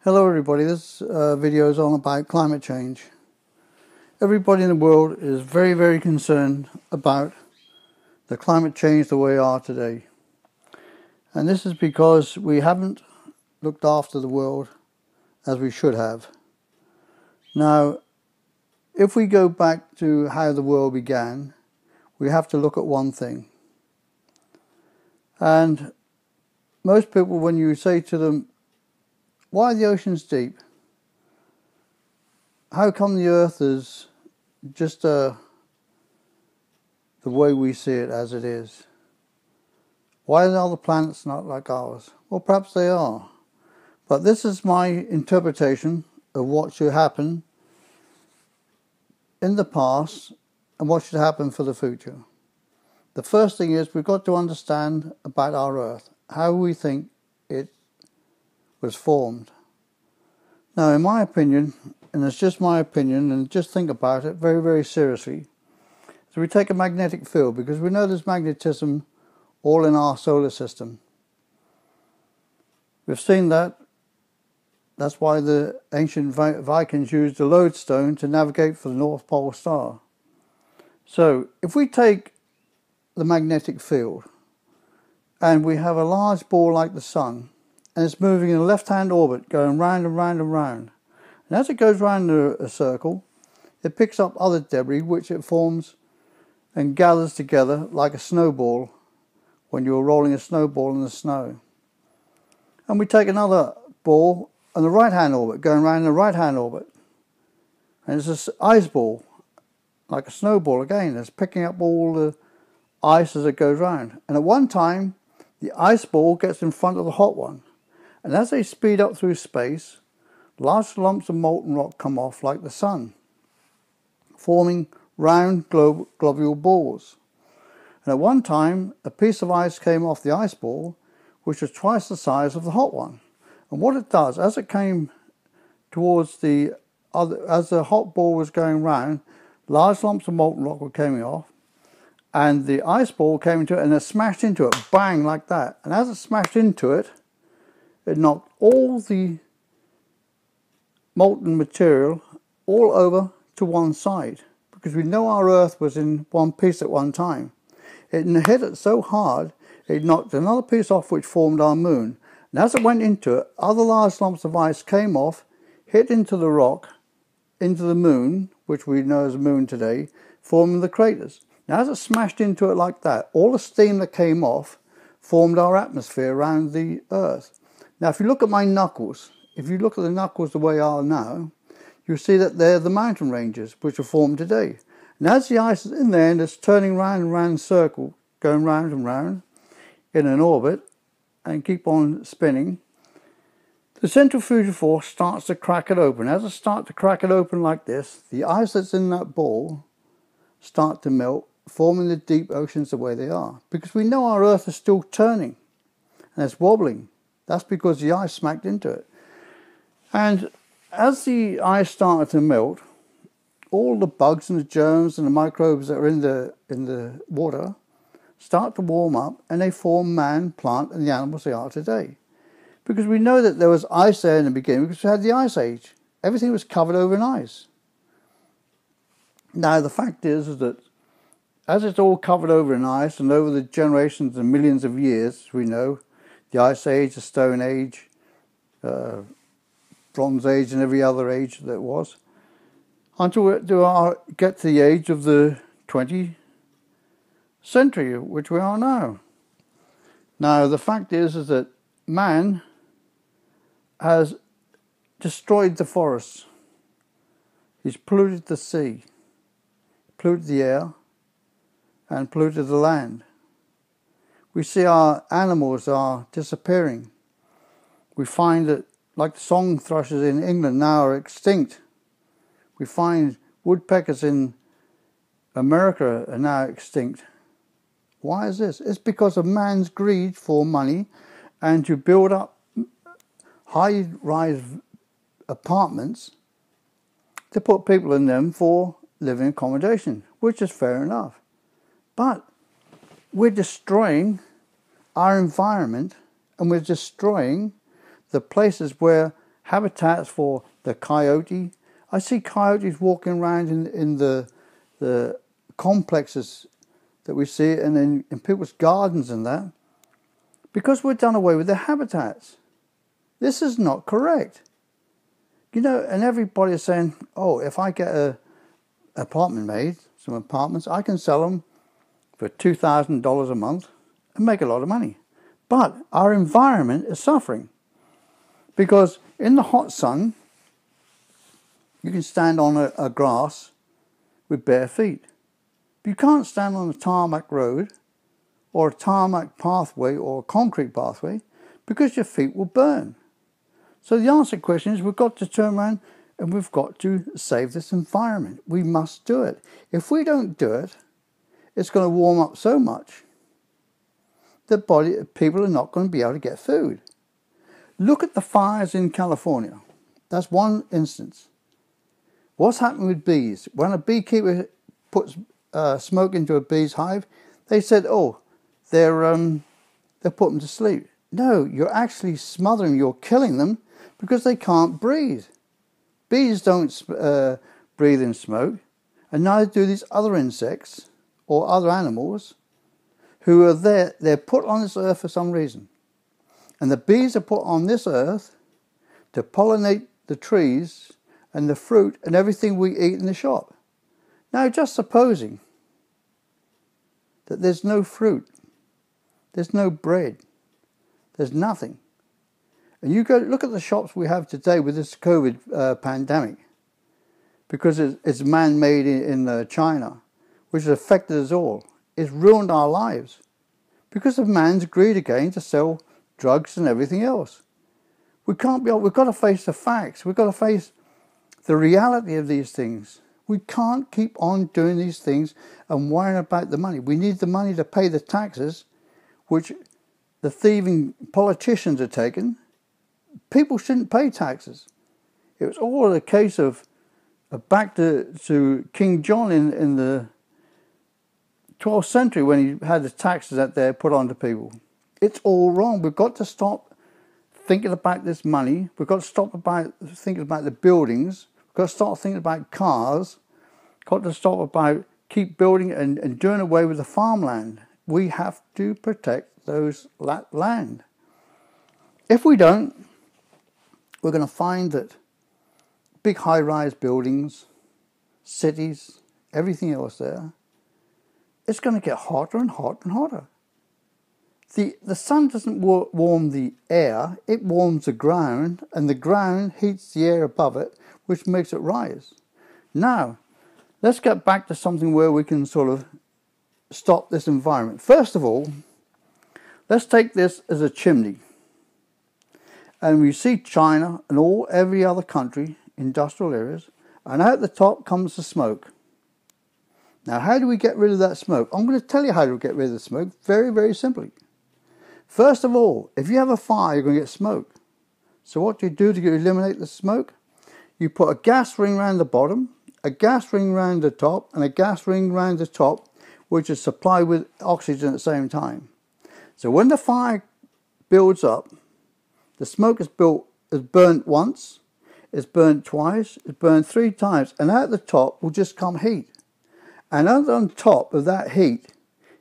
Hello everybody, this video is all about climate change. Everybody in the world is very concerned about the climate change the way we are today. And this is because we haven't looked after the world as we should have. Now, if we go back to how the world began, we have to look at one thing. And most people, when you say to them, why are the oceans deep? How come the earth is just the way we see it as it is? Why are other planets not like ours? Well, perhaps they are. But this is my interpretation of what should happen in the past and what should happen for the future. The first thing is we've got to understand about our earth, how we think it was formed. Now, in my opinion, and it's just my opinion, and just think about it very seriously, so we take a magnetic field, because we know there's magnetism all in our solar system. We've seen that. That's why the ancient Vikings used the lodestone to navigate for the North Pole star. So, if we take the magnetic field, and we have a large ball like the sun, and it's moving in a left-hand orbit, going round and round and round. And as it goes round a circle, it picks up other debris, which it forms and gathers together like a snowball when you're rolling a snowball in the snow. And we take another ball on the right-hand orbit, going round the right-hand orbit. And it's an ice ball, like a snowball again. It's picking up all the ice as it goes round. And at one time, the ice ball gets in front of the hot one. And as they speed up through space, large lumps of molten rock come off like the sun, forming round globule balls. And at one time, a piece of ice came off the ice ball, which was twice the size of the hot one. And what it does, as it came towards the other, as the hot ball was going round, large lumps of molten rock were coming off, and the ice ball came into it and it smashed into it, bang, like that. And as it smashed into it, it knocked all the molten material all over to one side, because we know our Earth was in one piece at one time. It hit it so hard, it knocked another piece off, which formed our moon. And as it went into it, other large lumps of ice came off, hit into the rock, into the moon, which we know as the moon today, forming the craters. Now, as it smashed into it like that, all the steam that came off formed our atmosphere around the Earth. Now, if you look at my knuckles, if you look at the knuckles the way they are now, you'll see that they're the mountain ranges which are formed today. And as the ice is in there and it's turning round and round in a circle, going round and round in an orbit and keep on spinning, the centrifugal force starts to crack it open. As it starts to crack it open like this, the ice that's in that ball starts to melt, forming the deep oceans the way they are. Because we know our Earth is still turning and it's wobbling. That's because the ice smacked into it. And as the ice started to melt, all the bugs and the germs and the microbes that are in the water start to warm up, and they form man, plant, and the animals they are today. Because we know that there was ice there in the beginning, because we had the ice age. Everything was covered over in ice. Now, the fact is that as it's all covered over in ice, and over the generations and millions of years, we know, the Ice Age, the Stone Age, Bronze Age, and every other age that was, until we get to the age of the 20th century, which we are now. Now, the fact is that man has destroyed the forests. He's polluted the sea, polluted the air, and polluted the land. We see our animals are disappearing. We find that, like the song thrushes in England now are extinct. We find woodpeckers in America are now extinct. Why is this? It's because of man's greed for money and to build up high-rise apartments to put people in them for living accommodation, which is fair enough. But we're destroying our environment, and we're destroying the places where habitats for the coyote. I see coyotes walking around in the complexes that we see and in people's gardens and that, because we've done away with their habitats. This is not correct. You know, and everybody is saying, oh, if I get an apartment made, some apartments, I can sell them for $2,000 a month and make a lot of money. But our environment is suffering, because in the hot sun, you can stand on a grass with bare feet. You can't stand on a tarmac road or a tarmac pathway or a concrete pathway, because your feet will burn. So the answer to the question is, we've got to turn around and we've got to save this environment. We must do it. If we don't do it, it's going to warm up so much that people are not going to be able to get food. Look at the fires in California. That's one instance. What's happened with bees? When a beekeeper puts smoke into a bee's hive, they said, oh, they're put them to sleep. No, you're actually smothering, you're killing them, because they can't breathe. Bees don't breathe in smoke, and neither do these other insects or other animals who are there. They're put on this earth for some reason. And the bees are put on this earth to pollinate the trees and the fruit and everything we eat in the shop. Now, just supposing that there's no fruit, there's no bread, there's nothing. And you go look at the shops we have today with this COVID pandemic, because it's man-made in China, which has affected us all. It's ruined our lives because of man's greed again to sell drugs and everything else. We've got to face the facts. We've got to face the reality of these things. We can't keep on doing these things and worrying about the money. We need the money to pay the taxes, which the thieving politicians are taking. People shouldn't pay taxes. It was all a case of back to King John in the 12th century, when he had the taxes that they put onto people. It's all wrong. We've got to stop thinking about this money. We've got to stop thinking about the buildings. We've got to start thinking about cars. We've got to stop about keep building and doing away with the farmland. We have to protect that land. If we don't, we're going to find that big high-rise buildings, cities, everything else there, it's going to get hotter and hotter and hotter. The sun doesn't warm the air, it warms the ground, and the ground heats the air above it, which makes it rise. Now, let's get back to something where we can sort of stop this environment. First of all, let's take this as a chimney. And we see China and every other country, industrial areas, and out the top comes the smoke. Now, how do we get rid of that smoke? I'm going to tell you how to get rid of the smoke very, very simply. First of all, if you have a fire, you're going to get smoke. So what do you do to eliminate the smoke? You put a gas ring around the bottom, a gas ring around the top, and a gas ring around the top, which is supplied with oxygen at the same time. So when the fire builds up, the smoke is burnt once, it's burnt twice, it's burnt 3 times, and out the top will just come heat. And on top of that heat,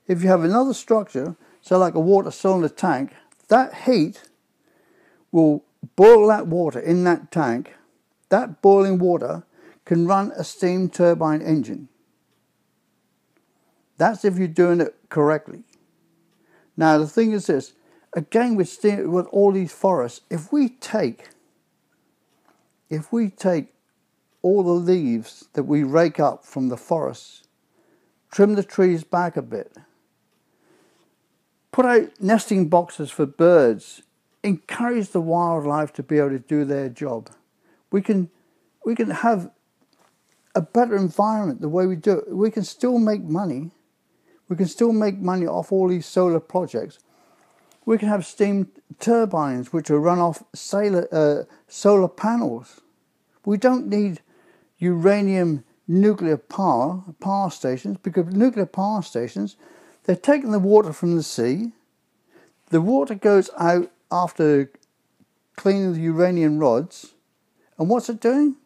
if you have another structure, so like a water cylinder tank, that heat will boil that water in that tank. That boiling water can run a steam turbine engine. That's if you're doing it correctly. Now the thing is this, again with all these forests, if we take all the leaves that we rake up from the forests, trim the trees back a bit, put out nesting boxes for birds, encourage the wildlife to be able to do their job, we can have a better environment the way we do it. We can still make money. We can still make money off all these solar projects. We can have steam turbines which are run off solar panels. We don't need uranium nuclear power stations, because nuclear power stations, they're taking the water from the sea. The water goes out after cleaning the uranium rods, And what's it doing?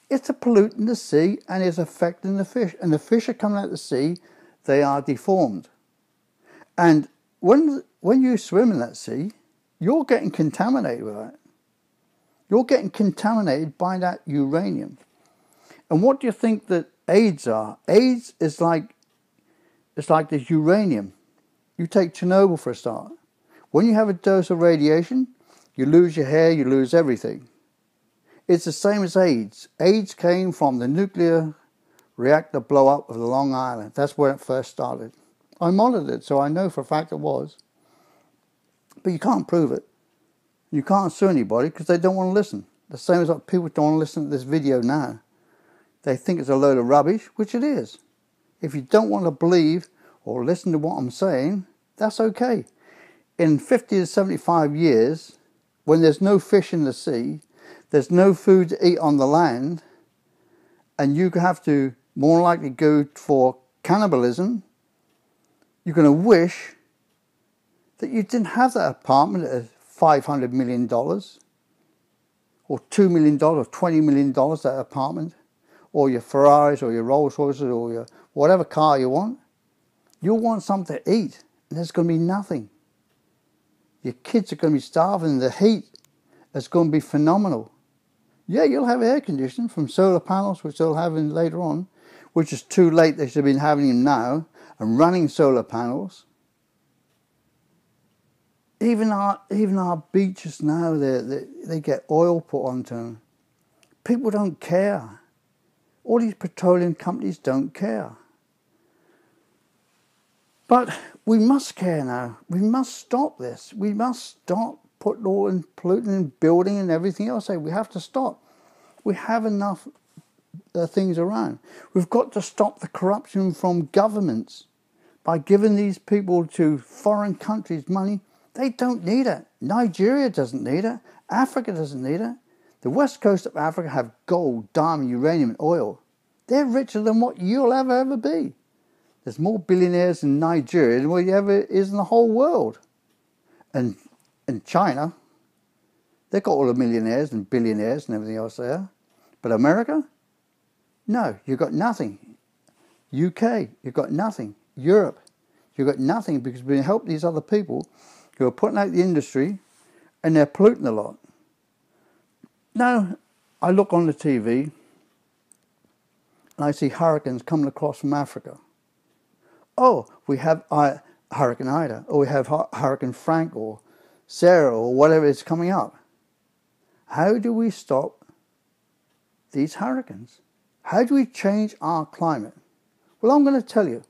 It's polluting the sea and it's affecting the fish. And the fish are coming out of the sea, they are deformed. And when you swim in that sea, you're getting contaminated with that. You're getting contaminated by that uranium. And what do you think that AIDS are? AIDS is like, it's like this uranium. You take Chernobyl for a start. When you have a dose of radiation, you lose your hair, you lose everything. It's the same as AIDS. AIDS came from the nuclear reactor blow up of the Long Island. That's where it first started. I monitored it, so I know for a fact it was. But you can't prove it. You can't sue anybody because they don't want to listen. The same as like people don't want to listen to this video now. They think it's a load of rubbish, which it is. If you don't want to believe or listen to what I'm saying, that's okay. In 50 to 75 years, when there's no fish in the sea, there's no food to eat on the land, and you have to more likely go for cannibalism, you're going to wish that you didn't have that apartment at $500 million, or $2 million, or $20 million, that apartment, or your Ferraris, or your Rolls Royces, or your whatever car you want. You'll want something to eat, and there's going to be nothing. Your kids are going to be starving. The heat is going to be phenomenal. Yeah, you'll have air conditioning from solar panels, which they'll have in later on, which is too late. They should have been having them now and running solar panels. Even our beaches now, they get oil put onto them. People don't care. All these petroleum companies don't care. But we must care now. We must stop this. We must stop putting all in polluting and building and everything else. We have to stop. We have enough things around. We've got to stop the corruption from governments by giving these people to foreign countries money. They don't need it. Nigeria doesn't need it. Africa doesn't need it. The west coast of Africa have gold, diamond, uranium and oil. They're richer than what you'll ever be. There's more billionaires in Nigeria than what ever is in the whole world. And in China, they've got all the millionaires and billionaires and everything else there. But America? No, you've got nothing. UK, you've got nothing. Europe, you've got nothing because we help these other people who are putting out the industry and they're polluting a lot. Now, I look on the TV and I see hurricanes coming across from Africa. Oh, we have Hurricane Ida, or we have Hurricane Frank, or Sarah, or whatever is coming up. How do we stop these hurricanes? How do we change our climate? Well, I'm going to tell you.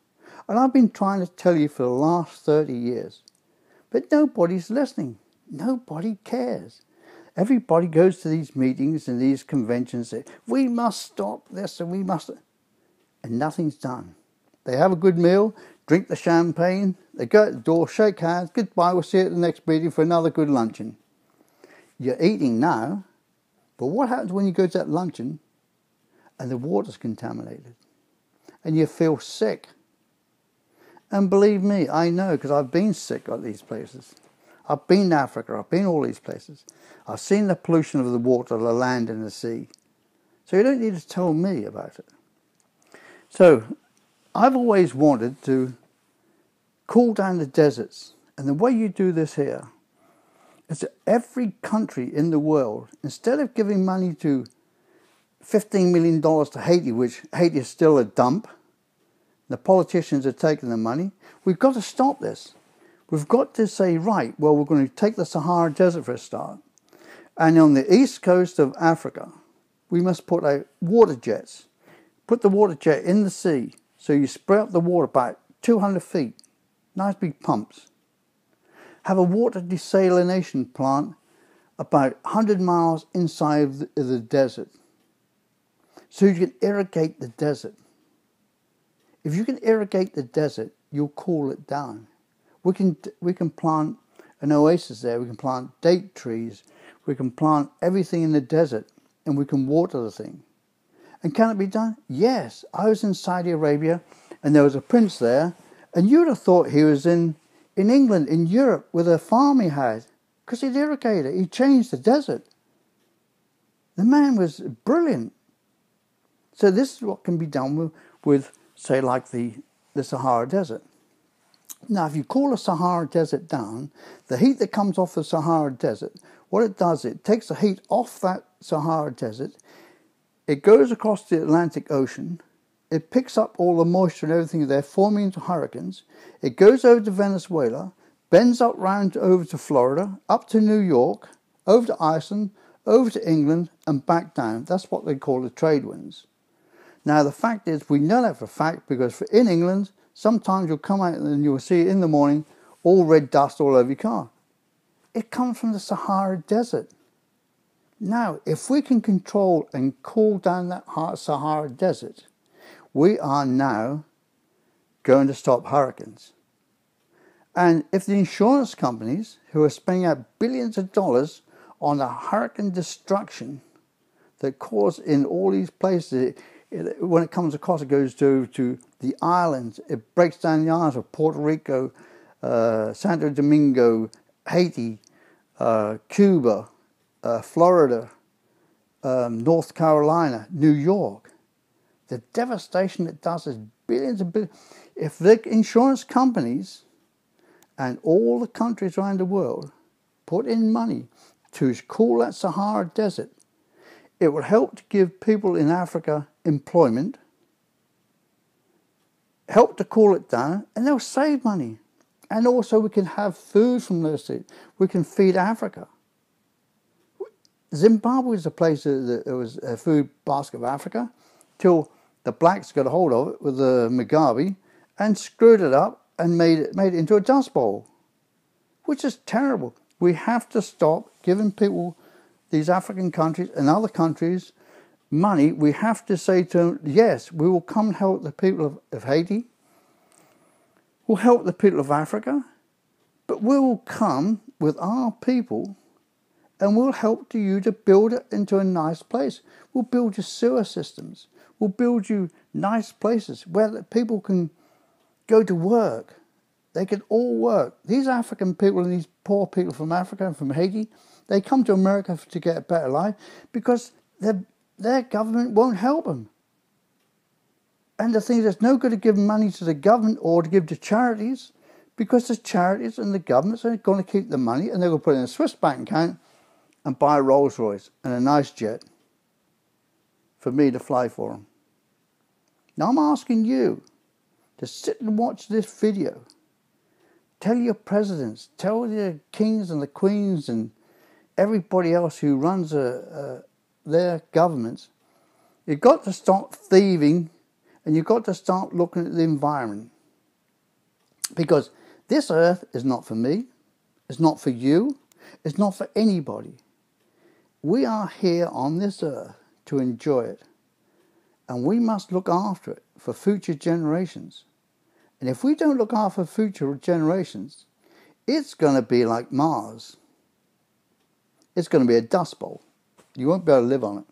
And I've been trying to tell you for the last 30 years. But nobody's listening. Nobody cares. Everybody goes to these meetings and these conventions and say, we must stop this and we must... And nothing's done. They have a good meal, drink the champagne, they go out the door, shake hands, goodbye, we'll see you at the next meeting for another good luncheon. You're eating now, but what happens when you go to that luncheon and the water's contaminated and you feel sick? And believe me, I know, because I've been sick at these places. I've been to Africa, I've been all these places. I've seen the pollution of the water, the land and the sea. So you don't need to tell me about it. So, I've always wanted to cool down the deserts. And the way you do this here is that every country in the world, instead of giving money to $15 million to Haiti, which Haiti is still a dump, the politicians are taking the money, we've got to stop this. We've got to say, right, well, we're going to take the Sahara Desert for a start. And on the east coast of Africa, we must put out water jets. Put the water jet in the sea. So you spray up the water about 200 feet, nice big pumps. Have a water desalination plant about 100 miles inside the desert. So you can irrigate the desert. If you can irrigate the desert, you'll cool it down. We can plant an oasis there, we can plant date trees, we can plant everything in the desert, and we can water the thing. And can it be done? Yes. I was in Saudi Arabia and there was a prince there and you'd have thought he was in England, in Europe, with a farm he had. Because he'd irrigated it. He changed the desert. The man was brilliant. So this is what can be done with say, like the Sahara Desert. Now, if you cool the Sahara Desert down, the heat that comes off the Sahara Desert, what it does, it takes the heat off that Sahara Desert, it goes across the Atlantic Ocean, it picks up all the moisture and everything there, forming into hurricanes, it goes over to Venezuela, bends up round over to Florida, up to New York, over to Iceland, over to England, and back down. That's what they call the trade winds. Now, the fact is, we know that for a fact, because in England, sometimes you'll come out and you'll see in the morning all red dust all over your car. It comes from the Sahara Desert. Now, if we can control and cool down that Sahara Desert, we are now going to stop hurricanes. And if the insurance companies, who are spending out billions of dollars on the hurricane destruction that cause in all these places, when it comes across, it goes to the islands, it breaks down the islands of Puerto Rico, Santo Domingo, Haiti, Cuba, Florida, North Carolina, New York. The devastation it does is billions and billions. If the insurance companies and all the countries around the world put in money to cool that Sahara Desert, it will help to give people in Africa employment, help to cool it down, and they'll save money. And also we can have food from those things. We can feed Africa. Zimbabwe is a place that was a food basket of Africa, till the blacks got a hold of it with the Mugabe and screwed it up and made it into a dust bowl, which is terrible. We have to stop giving people, these African countries and other countries, money. We have to say to them, yes, we will come and help the people of Haiti, we'll help the people of Africa, but we will come with our people and we'll help you to build it into a nice place. We'll build you sewer systems. We'll build you nice places where people can go to work. They can all work. These African people and these poor people from Africa and from Haiti, they come to America to get a better life because their government won't help them. And the thing is, it's no good to give money to the government or to give to charities, because the charities and the governments are going to keep the money and they're going to put it in a Swiss bank account and buy a Rolls Royce and a nice jet for me to fly for them. Now I'm asking you to sit and watch this video. Tell your presidents, tell the kings and the queens and everybody else who runs their governments, you've got to stop thieving and you've got to start looking at the environment. Because this earth is not for me, it's not for you, it's not for anybody. We are here on this earth to enjoy it. And we must look after it for future generations. And if we don't look after future generations, it's going to be like Mars. It's going to be a dust bowl. You won't be able to live on it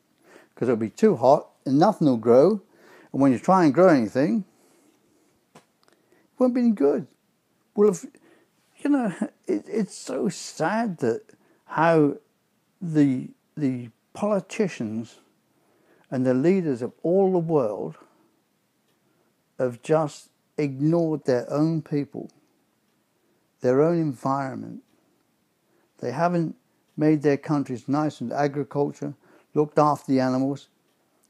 because it'll be too hot and nothing will grow. And when you try and grow anything, it won't be any good. Well, it's so sad that how the politicians and the leaders of all the world have just ignored their own people, their own environment. They haven't made their countries nice and agriculture, looked after the animals.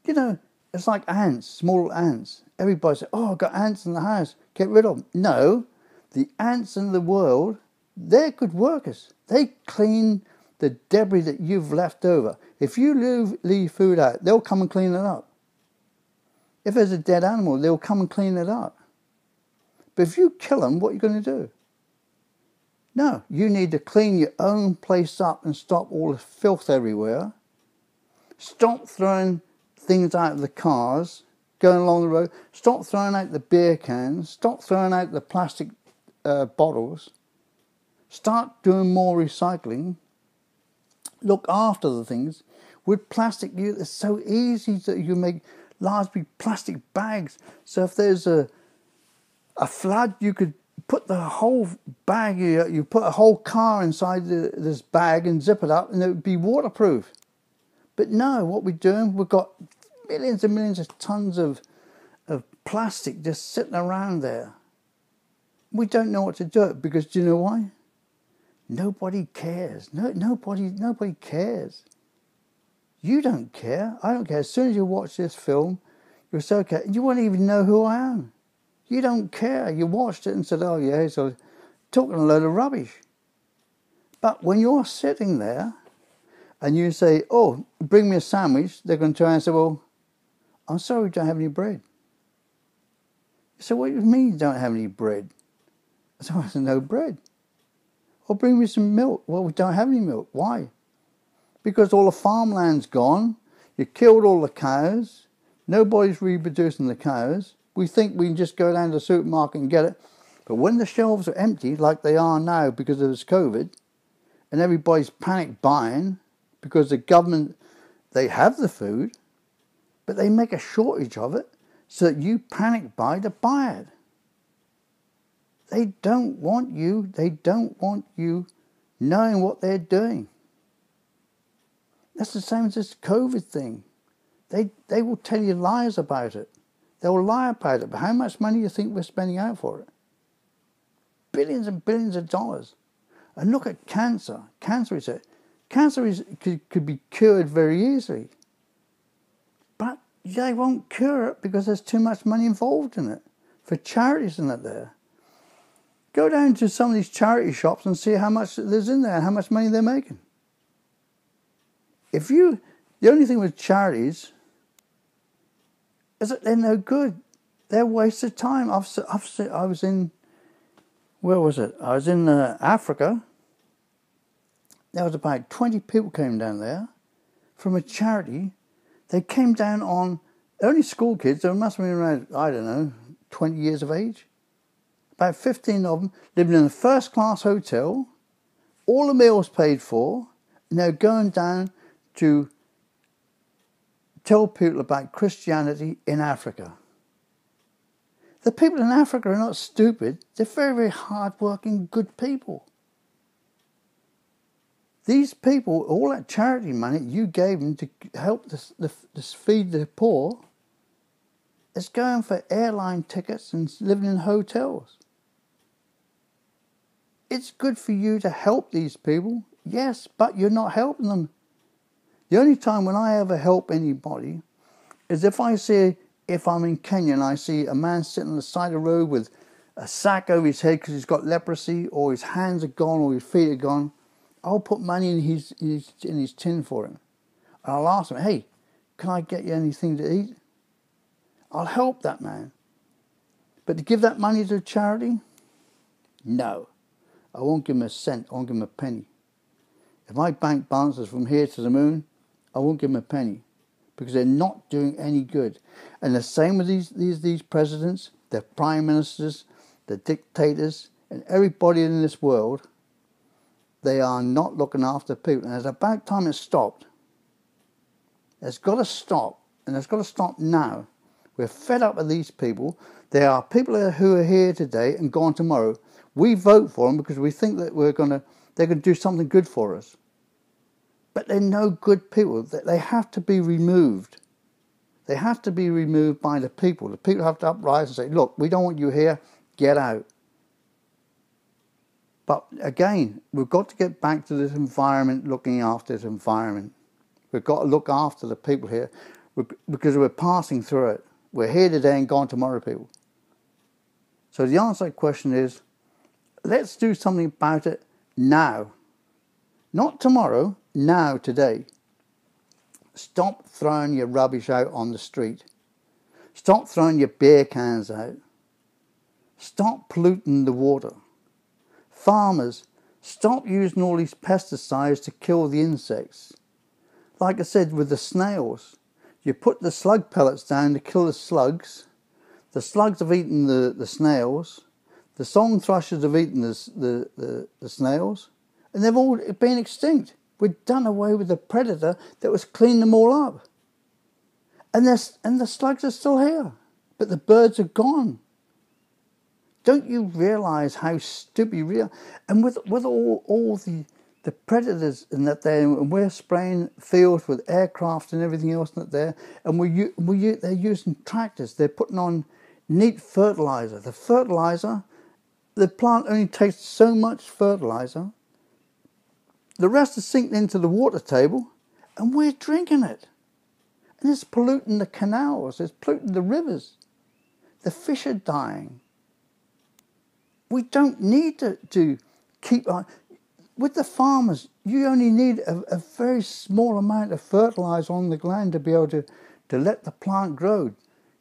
You know, it's like ants, small ants. Everybody says, oh, I've got ants in the house, get rid of them. No, the ants in the world, they're good workers. They clean the debris that you've left over. If you leave food out, they'll come and clean it up. If there's a dead animal, they'll come and clean it up. But if you kill them, what are you going to do? No, you need to clean your own place up and stop all the filth everywhere. Stop throwing things out of the cars, going along the road. Stop throwing out the beer cans. Stop throwing out the plastic bottles. Start doing more recycling. Look after the things. With plastic, it's so easy that you make large plastic bags. So if there's a flood, you could put the whole bag, you put a whole car inside this bag and zip it up and it would be waterproof. But no, what we're doing, we've got millions and millions of tons of plastic just sitting around there. We don't know what to do because do you know why? Nobody cares. Nobody cares. You don't care. I don't care. As soon as you watch this film, you'll say, okay, you won't even know who I am. You don't care. You watched it and said, oh yeah, so talking a load of rubbish. But when you're sitting there and you say, oh, bring me a sandwich, they're going to try and say, well, I'm sorry, we don't have any bread. So what do you mean you don't have any bread? So I said, no bread. Or bring me some milk. Well, we don't have any milk. Why? Because all the farmland's gone. You killed all the cows. Nobody's reproducing the cows. We think we can just go down to the supermarket and get it. But when the shelves are empty, like they are now because of this COVID, and everybody's panic buying because the government, they have the food, but they make a shortage of it so that you panic buy to buy it. They don't want you knowing what they're doing. That's the same as this COVID thing. They will tell you lies about it. They'll lie about it. But how much money do you think we're spending out for it? Billions and billions of dollars. And look at cancer. Cancer could be cured very easily. But they won't cure it because there's too much money involved in it. For charities in it there. Go down to some of these charity shops and see how much there's in there and how much money they're making. The only thing with charities is that they're no good. They're a waste of time. I was in, where was it? I was in Africa. There was about 20 people came down there from a charity. They came down on, only school kids, they must have been around, I don't know, 20 years of age. About 15 of them living in a first-class hotel, all the meals paid for, and they're going down to tell people about Christianity in Africa. The people in Africa are not stupid. They're very, very hard-working, good people. These people, all that charity money you gave them to help feed the poor, is going for airline tickets and living in hotels. It's good for you to help these people, yes, but you're not helping them. The only time when I ever help anybody is if I'm in Kenya and I see a man sitting on the side of the road with a sack over his head because he's got leprosy, or his hands are gone, or his feet are gone. I'll put money in his tin for him. And I'll ask him, hey, can I get you anything to eat? I'll help that man. But to give that money to a charity? No. I won't give him a cent. I won't give him a penny. If my bank balance is from here to the moon, I won't give them a penny because they're not doing any good. And the same with these presidents, the prime ministers, the dictators, and everybody in this world. They are not looking after people. And it's about time it stopped. It's got to stop. And it's got to stop now. We're fed up with these people. There are people who are here today and gone tomorrow. We vote for them because we think that they're going to do something good for us. But they're no good people. They have to be removed. They have to be removed by the people. The people have to uprise and say, look, we don't want you here. Get out. But again, we've got to get back to this environment, looking after this environment. We've got to look after the people here because we're passing through it. We're here today and gone tomorrow, people. So the answer to that question is, let's do something about it now. Not tomorrow, now, today. Stop throwing your rubbish out on the street. Stop throwing your beer cans out. Stop polluting the water. Farmers, stop using all these pesticides to kill the insects. Like I said with the snails, you put the slug pellets down to kill the slugs. The slugs have eaten the snails. The song thrushes have eaten the snails. And they've all been extinct. We've done away with the predator that was cleaning them all up. And the slugs are still here. But the birds are gone. Don't you realise how stupid you realize? And with all the predators in that there, and we're spraying fields with aircraft and everything else in that there, and they're using tractors. They're putting on neat fertilizer. The plant only takes so much fertilizer. The rest is sinking into the water table, and we're drinking it. And it's polluting the canals. It's polluting the rivers. The fish are dying. We don't need to keep on. With the farmers, you only need a very small amount of fertilizer on the ground to be able to let the plant grow.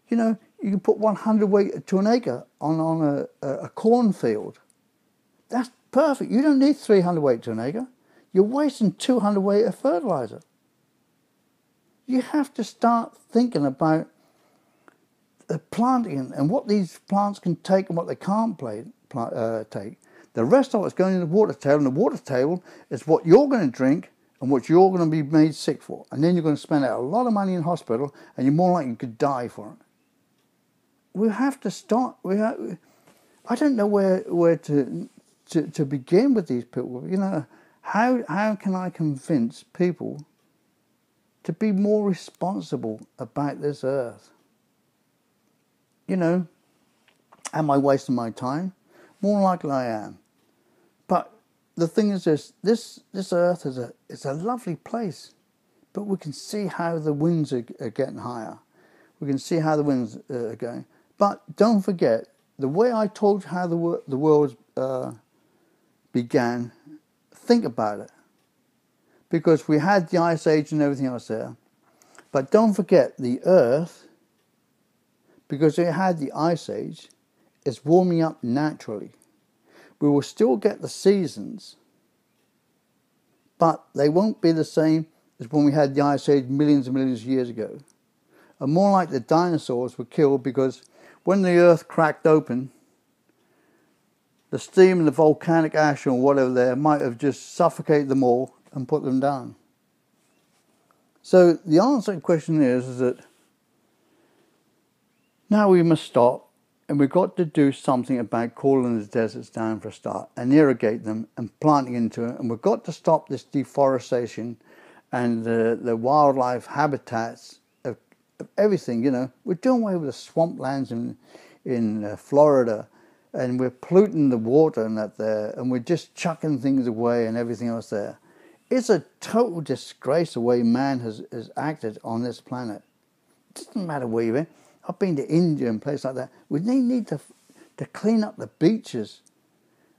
You know, you can put 100 weight to an acre on a cornfield. That's perfect. You don't need 300 weight to an acre. You're wasting 200 weight of fertilizer. You have to start thinking about the planting and what these plants can take and what they can't take. The rest of it's going in the water table, and the water table is what you're going to drink and what you're going to be made sick for. And then you're going to spend out a lot of money in hospital, and you're more likely to die for it. We have to start. I don't know where to begin with these people. You know, how can I convince people to be more responsible about this earth? You know, am I wasting my time? More likely I am. But the thing is this earth is a lovely place, but we can see how the winds are getting higher. We can see how the winds are going. But don't forget, the way I told you how the world began, think about it. Because we had the Ice Age and everything else there. But don't forget, the earth, because it had the Ice Age, is warming up naturally. We will still get the seasons, but they won't be the same as when we had the Ice Age millions and millions of years ago. And more like the dinosaurs were killed because when the earth cracked open, the steam and the volcanic ash or whatever there might have just suffocated them all and put them down. So the answer to the question is that now we must stop. And we've got to do something about cooling the deserts down for a start and irrigate them and planting into it. And we've got to stop this deforestation and the wildlife habitats of everything, you know. We're doing away with the swamplands in Florida, and we're polluting the water and that there, and we're just chucking things away and everything else there. It's a total disgrace the way man has acted on this planet. It doesn't matter where you've been. I've been to India and places like that. We need to clean up the beaches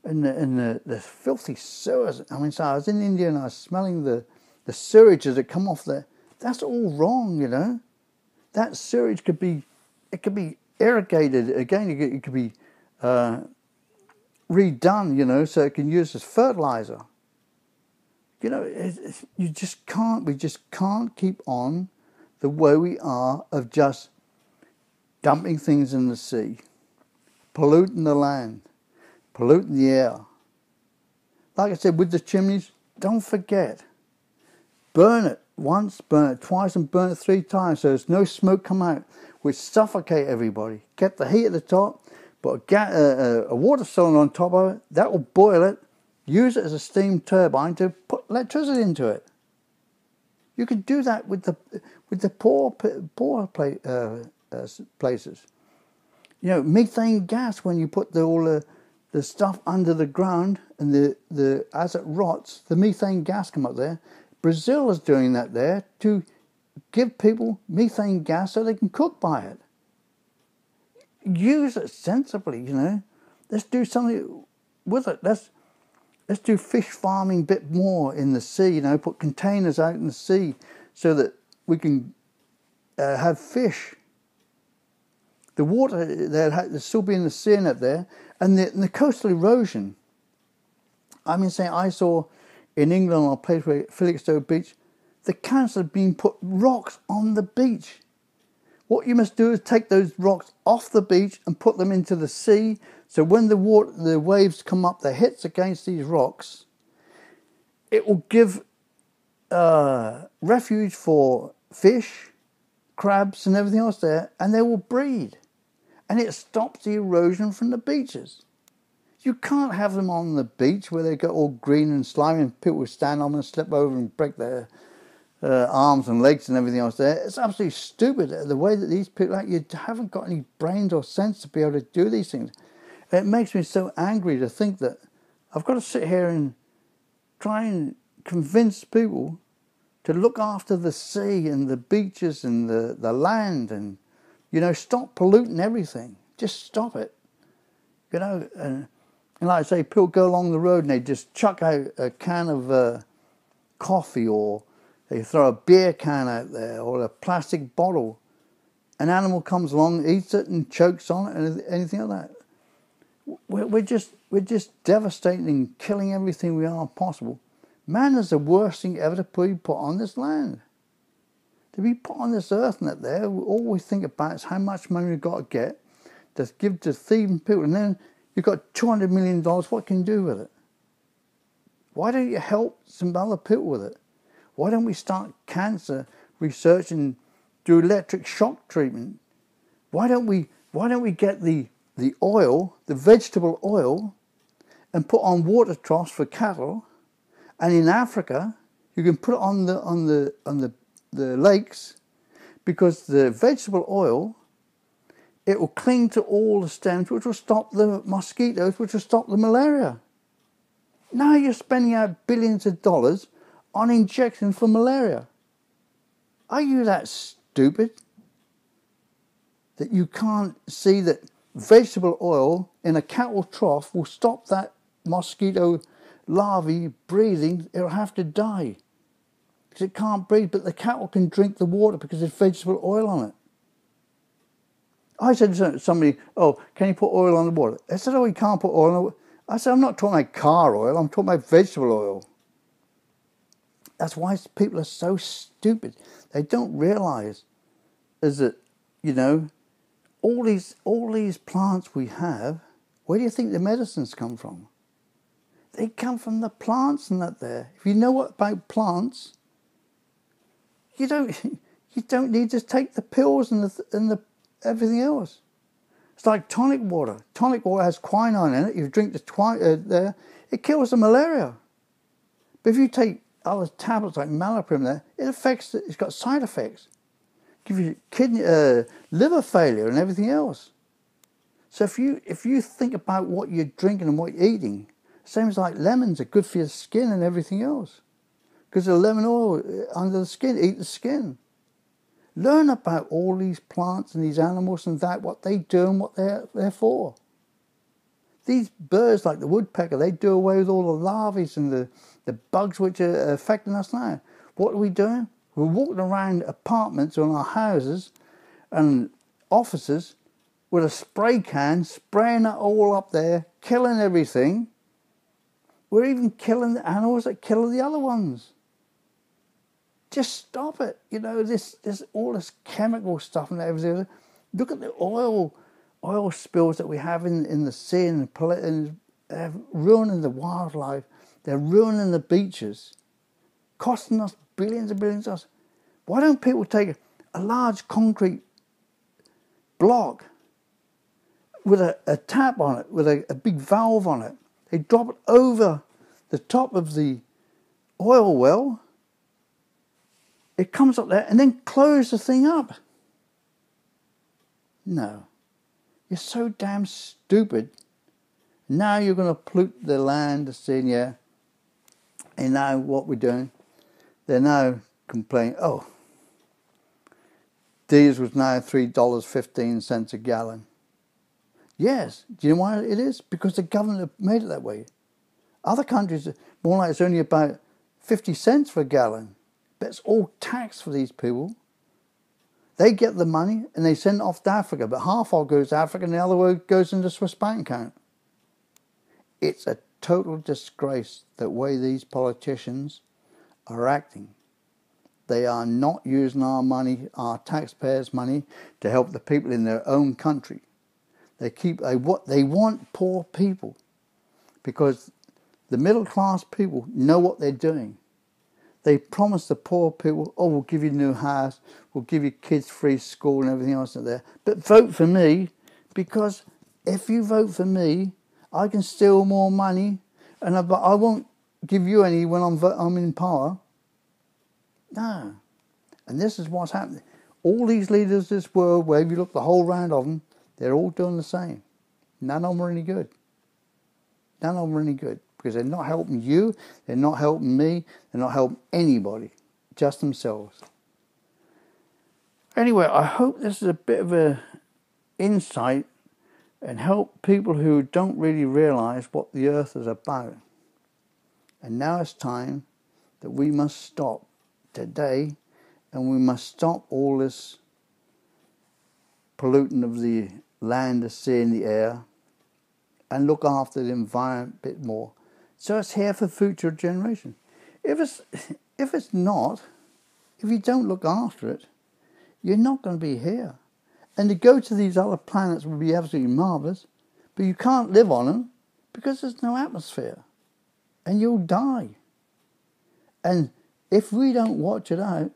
and the filthy sewers. I mean, so I was in India and I was smelling the sewages that come off there. That's all wrong, you know. That sewage could be irrigated again. It could be redone, you know, so it can use as fertilizer. You know, we just can't keep on the way we are of just dumping things in the sea, polluting the land, polluting the air. Like I said, with the chimneys, don't forget, burn it once, burn it twice, and burn it 3 times so there's no smoke come out, which suffocate everybody. Get the heat at the top, put a water cylinder on top of it, that will boil it, use it as a steam turbine to put electricity into it. You can do that with the poor places. You know, methane gas, when you put all the stuff under the ground and as it rots, the methane gas come up there. Brazil is doing that there to give people methane gas so they can cook by it. Use it sensibly, you know. Let's do something with it. Let's do fish farming a bit more in the sea, you know, put containers out in the sea so that we can have fish. The water there'll still be in the sea net there, and the coastal erosion. I mean, I saw in England on a place where Felixstowe Beach, the council had been put rocks on the beach. What you must do is take those rocks off the beach and put them into the sea, so when the waves come up, the hits against these rocks, it will give refuge for fish, crabs, and everything else there, and they will breed. And it stops the erosion from the beaches. You can't have them on the beach where they get all green and slimy and people stand on them and slip over and break their arms and legs and everything else there. It's absolutely stupid the way that these people act. You haven't got any brains or sense to be able to do these things. It makes me so angry to think that I've got to sit here and try and convince people to look after the sea and the beaches and the land and, stop polluting everything. Just stop it. And like I say, people go along the road and they just chuck out a can of coffee, or they throw a beer can out there, or a plastic bottle. An animal comes along, eats it and chokes on it and anything like that. We're just devastating and killing everything we are possible. Man is the worst thing ever to be put on this land. To be put on this earth and that there, all we think about is how much money we've got to get to give to thieving people. And then you've got $200 million, what can you do with it? Why don't you help some other people with it? Why don't we start cancer research and do electric shock treatment? Why don't we get the oil, the vegetable oil, and put on water troughs for cattle, and in Africa you can put it on the lakes, because the vegetable oil, it will cling to all the stems, which will stop the mosquitoes, which will stop the malaria. Now you're spending out billions of dollars on injections for malaria. Are you that stupid that you can't see that vegetable oil in a cattle trough will stop that mosquito larvae breathing? It'll have to die because it can't breathe, but the cattle can drink the water because there's vegetable oil on it. I said to somebody, "Oh, can you put oil on the water?" They said, "Oh, you can't put oil on the water." I said, "I'm not talking about car oil, I'm talking about vegetable oil." That's why people are so stupid. They don't realise is that, all these plants we have, where do you think the medicines come from? They come from the plants and that there. If you know what about plants, you don't need to take the pills and the everything else. It's like tonic water. Tonic water has quinine in it. You drink the there, it kills the malaria. But if you take other tablets like Malaprim there, it's got side effects. Give you kidney, liver failure and everything else. So if you think about what you're drinking and what you're eating, same as like lemons are good for your skin and everything else, because the lemon oil under the skin, eat the skin. Learn about all these plants and these animals and what they do and what they're for. These birds like the woodpecker, they do away with all the larvae and the bugs which are affecting us now. What are we doing? We're walking around apartments or in our houses and offices with a spray can, spraying it all up there, killing everything. We're even killing the animals that kill the other ones. Just stop it. This all this chemical stuff and everything. Look at the oil spills that we have in the sea and they're ruining the wildlife. They're ruining the beaches, costing us billions and billions of dollars. Why don't people take a large concrete block with a tap on it, with a big valve on it? They drop it over the top of the oil well. It comes up there and then close the thing up. No. You're so damn stupid. Now you're going to pollute the land, the sea, yeah. And now what we're doing, they're now complaining, oh, diesel was now $3.15 a gallon. Yes. Do you know why it is? Because the government made it that way. Other countries, more like it's only about 50 cents for a gallon. But it's all tax for these people. They get the money and they send it off to Africa, but half of it goes to Africa and the other way goes into the Swiss bank account. It's a total disgrace the way these politicians are acting. They are not using our money, our taxpayers' money, to help the people in their own country. They want poor people, because the middle class people know what they're doing. They promise the poor people, oh, we'll give you a new house, we'll give you kids free school and everything else there. But vote for me, because if you vote for me, I can steal more money, but I won't give you any when I'm in power. No. And this is what's happening. All these leaders of this world, where if you look the whole round of them, they're all doing the same. None of them are any good. None of them are any good. Because they're not helping you, they're not helping me, they're not helping anybody. Just themselves. Anyway, I hope this is a bit of a insight and help people who don't really realise what the earth is about. And now it's time that we must stop today, and we must stop all this polluting of the land, the sea and the air, and look after the environment a bit more. So it's here for future generations. If it's not, if you don't look after it, you're not going to be here. And to go to these other planets would be absolutely marvellous, but you can't live on them because there's no atmosphere. And you'll die. And if we don't watch it out,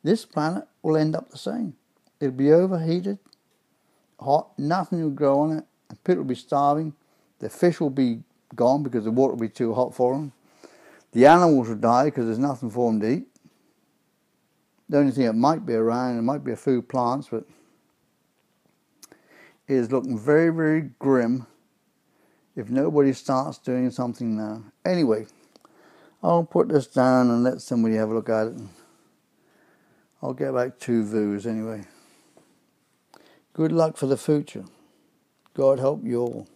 this planet will end up the same. It'll be overheated, hot, nothing will grow on it, and people will be starving. The fish will be gone because the water will be too hot for them. The animals will die because there's nothing for them to eat. The only thing that might be around, it might be a few plants, but it is looking very, very grim if nobody starts doing something now. Anyway, I'll put this down and let somebody have a look at it. I'll get back 2 views anyway. Good luck for the future. God help you all.